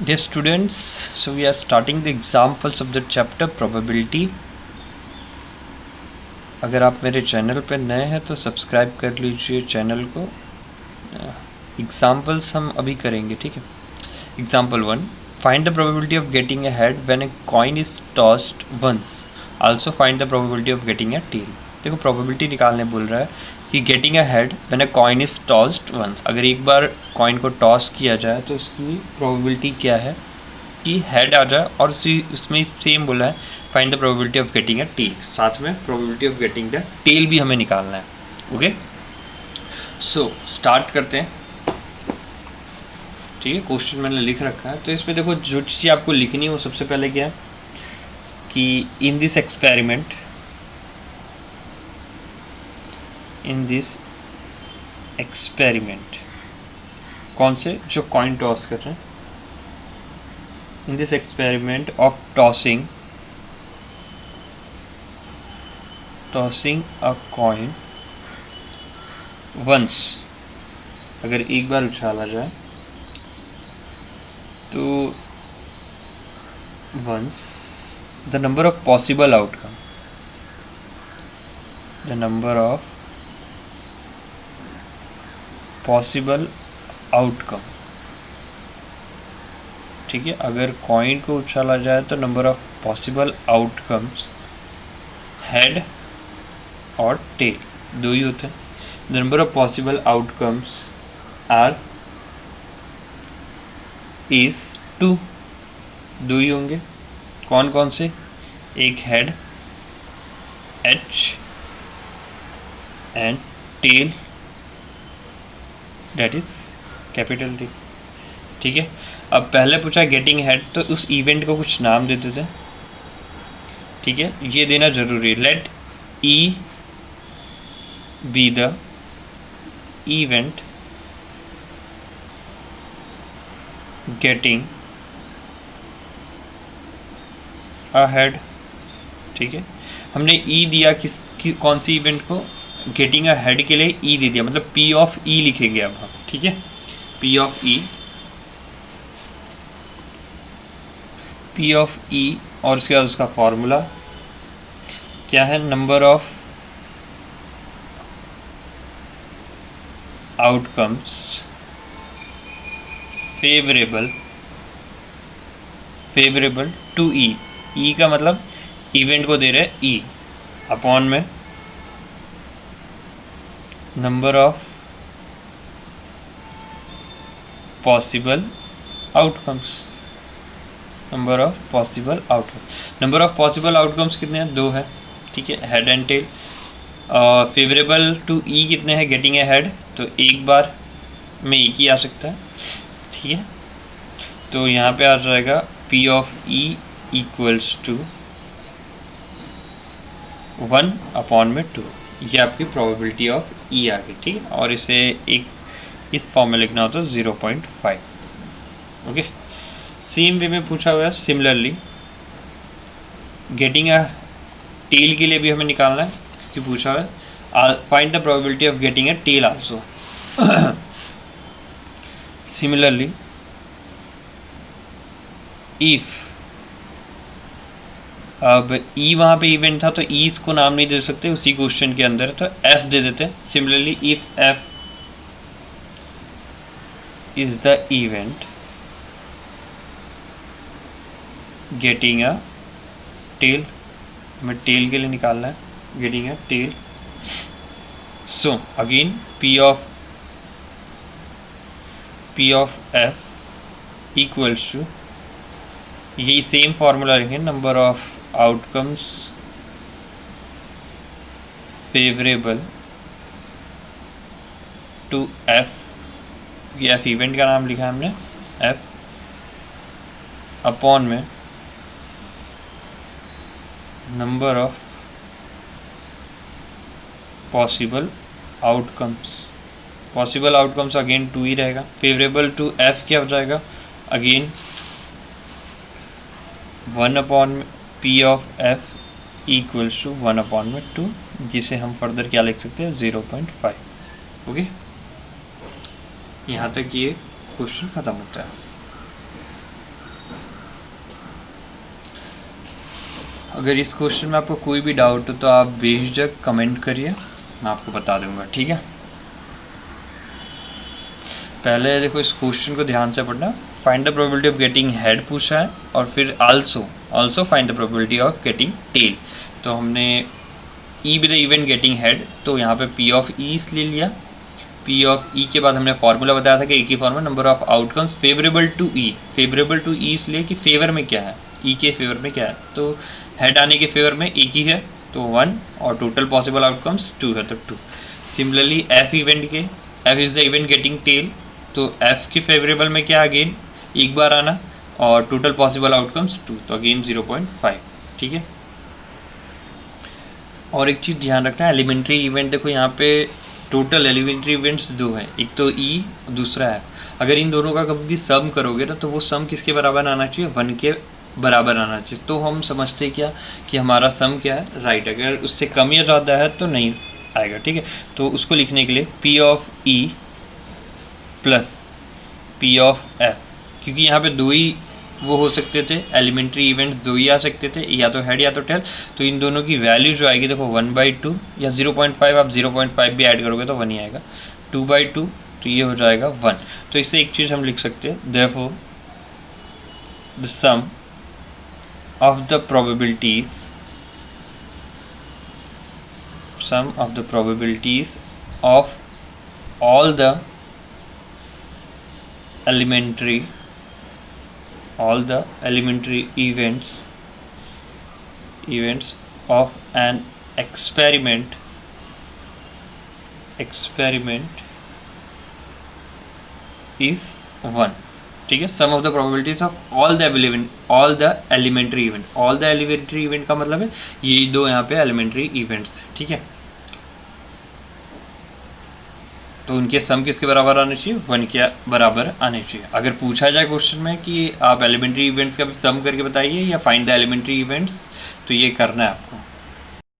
Dear students, so we are starting the examples of the chapter probability. अगर आप मेरे channel पर नए हैं तो सब्सक्राइब कर लीजिए चैनल को। एग्जाम्पल्स हम अभी करेंगे, ठीक है। Example 1, find the probability of getting a head when a coin is tossed once, also find the probability of getting a tail. देखो प्रोबेबिलिटी निकालने बोल रहा है कि getting a head when a coin is tossed once, अगर एक बार coin को toss किया जाए तो उसकी प्रोबेबिलिटी क्या है कि हेड आ जाए, और उसमें सेम बोला है find the probability of getting a tail, साथ में probability of getting the tail भी हमें निकालना है। ओके, सो स्टार्ट करते हैं। ठीक है, क्वेश्चन मैंने लिख रखा है, तो इसमें देखो जो चीज़ आपको लिखनी है वो सबसे पहले क्या है कि इन दिस एक्सपेरिमेंट कौन से जो कॉइन टॉस कर रहे हैं, in this experiment of tossing a coin once, अगर एक बार उछाला जाए तो once the number of possible outcome ठीक है। अगर कॉइन को उछाला जाए तो number of possible outcomes head और टेल दो ही होते हैं। The number of possible outcomes are is 2, दो ही होंगे। कौन कौन से? एक head H and tail that is capital T. ठीक है, अब पहले पूछा गेटिंग हेड, तो उस इवेंट को कुछ नाम देते थे। ठीक है, ये देना जरूरी है। Let E be the event getting a head. ठीक है, हमने ई दिया कौन सी इवेंट को? गेटिंग अ हेड के लिए ई दे दिया, मतलब पी ऑफ ई लिखेंगे अब हम। ठीक है, पी ऑफ ई और उसके बाद उसका फॉर्मूला क्या है? Number of outcomes favourable to E का मतलब इवेंट को दे रहे ई, अपॉन में number of possible outcomes. Number of possible outcomes कितने हैं? 2 है। ठीक है, head and tail. Favourable to E कितने हैं? गेटिंग ए हेड, तो एक बार में एक ही आ सकता है। ठीक है, तो यहाँ पे आ जाएगा P of E equals to 1 upon में 2। ये आपकी प्रोबेबिलिटी ऑफ ई आ गई। ठीक है, और इसे एक इस फॉर्म में लिखना हो तो 0.5। ओके, सेम वे में पूछा हुआ है सिमिलरली गेटिंग अ टेल के लिए भी हमें निकालना है कि पूछा हुआ है find the probability of getting a tail also. Similarly if, अब ई वहाँ पे इवेंट था तो ई इसको नाम नहीं दे सकते उसी क्वेश्चन के अंदर, तो एफ दे देते हैं। Similarly if F is the event getting a tail, हमें टेल के लिए निकालना है, getting a tail. So again P of F equals to, यही सेम फॉर्मूला लिखेंगे, number of outcomes favourable to F, ये एफ इवेंट का नाम लिखा है हमने, एफ अपॉन में number of possible outcomes again 2 ही रहेगा। फेवरेबल टू एफ क्या हो जाएगा? Again 1 upon P of F equals to 1 upon में 2, जिसे हम फर्दर क्या लिख सकते हैं? 0.5। ओके, यहाँ तक ये क्वेश्चन खत्म होता है। अगर इस क्वेश्चन में आपको कोई भी डाउट हो तो आप बेझिझक कमेंट करिए, मैं आपको बता दूंगा, ठीक है। पहले देखो इस क्वेश्चन को ध्यान से पढ़ना। Find the probability of getting head पूछा है और फिर also find the probability of getting tail. तो हमने E with the event getting head, तो यहाँ पे पी ऑफ ई ले लिया। पी ऑफ ई के बाद हमने फार्मूला बताया था कि एक ही formula, number of outcomes favourable to E. Favourable to E इसलिए कि फेवर में क्या है, ई के फेवर में क्या है, तो हेड आने के फेवर में एक ही है तो 1 और टोटल पॉसिबल आउटकम्स 2 है तो 2। सिमिलरली एफ इवेंट के, F is the event getting tail, तो एफ के फेवरेबल में क्या अगेन एक बार आना और टोटल पॉसिबल आउटकम्स 2, तो अगेन 0.5, ठीक है। और एक चीज़ ध्यान रखना, एलिमेंट्री इवेंट देखो यहाँ पे टोटल एलिमेंट्री इवेंट्स 2 हैं, एक तो ई दूसरा है। अगर इन दोनों का कभी भी सम करोगे ना तो वो सम किसके बराबर आना चाहिए, 1 के बराबर आना चाहिए। तो हम समझते क्या कि हमारा सम क्या है, राइट। अगर उससे कम या ज़्यादा है तो नहीं आएगा, ठीक है। तो उसको लिखने के लिए P of E plus P of F, क्योंकि यहाँ पे 2 ही वो हो सकते थे, एलिमेंट्री इवेंट्स 2 ही आ सकते थे, या तो हेड या तो टेल। तो इन दोनों की वैल्यू जो आएगी देखो 1/2 या 0.5, आप 0.5 भी ऐड करोगे तो 1 ही आएगा। 2/2 तो ये हो जाएगा 1। तो इससे एक चीज़ हम लिख सकते हैं, therefore the sum of the probabilities of all the elementary events of an experiment is 1, ठीक है। Sum of the probabilities of all the elementary event का मतलब है ये 2 यहाँ पे एलिमेंट्री इवेंट्स थे, ठीक है। तो उनके सम किसके बराबर आने चाहिए, 1 के बराबर आने चाहिए। अगर पूछा जाए क्वेश्चन में कि आप एलिमेंट्री इवेंट्स का भी सम करके बताइए या फाइंड द एलिमेंट्री इवेंट्स, तो ये करना है आपको।